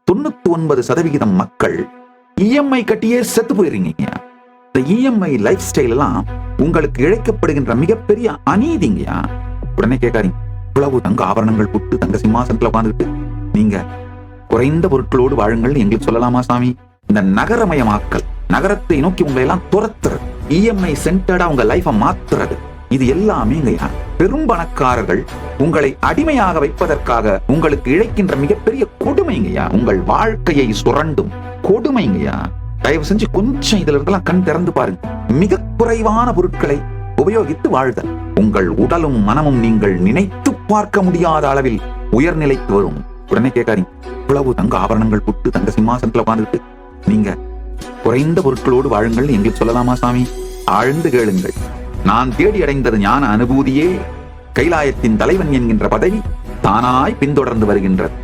99% மக்கள் இஎம்ஐ கட்டியே செத்து போயிருங்க. இந்த இஎம்ஐ லைஃப் ஸ்டைல் எல்லாம் உங்களுக்கு இழைக்கப்படுகின்ற மிகப்பெரிய அநீதிங்கயா. உடனே கேட்காதீங்க, இவ்வளவு தங்க ஆபரணங்கள் புட்டு தங்க சிம்மாசனத்துல உட்காந்துட்டு நீங்க குறைந்த பொருட்களோடு வாழுங்கள் எங்களுக்கு சொல்லலாமா சாமி? இந்த நகரமயமாக்கல், நகரத்தை நோக்கி உங்களை எல்லாம் துரத்துறது, இஎம்ஐ சென்டர்டா உங்க லைஃப மாத்துறது, இது எல்லாமே பெரும் பணக்காரர்கள் உங்களை அடிமையாக வைப்பதற்காக உங்களுக்கு இழைக்கின்ற மிகப்பெரிய கொடுமைங்கய்யா. உங்கள் வாழ்க்கையை சுரண்டும் கொடுமைங்கய்யா. தயவு செஞ்சு கொஞ்சம் இதுல இருக்கலாம் கண் திறந்து பாருங்க. மிக குறைவான பொருட்களை உபயோகித்து வாழ்தல், உங்கள் உடலும் மனமும் நீங்கள் நினைத்து பார்க்க முடியாத அளவில் உயர்நிலைக்கு வரும். உடனே கேட்காதீங்க, இவ்வளவு தங்க ஆபரணங்கள் புட்டு தங்க சிம்மாசனத்துல உட்கார்ந்துட்டு நீங்க குறைந்த பொருட்களோடு வாழுங்கள் எங்களுக்கு சொல்லலாமா சாமி? ஆழ்ந்து கேளுங்கள். நான் தேடி அடைந்தது ஞான அனுபூதியே. கைலாயத்தின் தலைவன் என்கின்ற பதவி தானாய் பின்தொடர்ந்து வருகின்றது.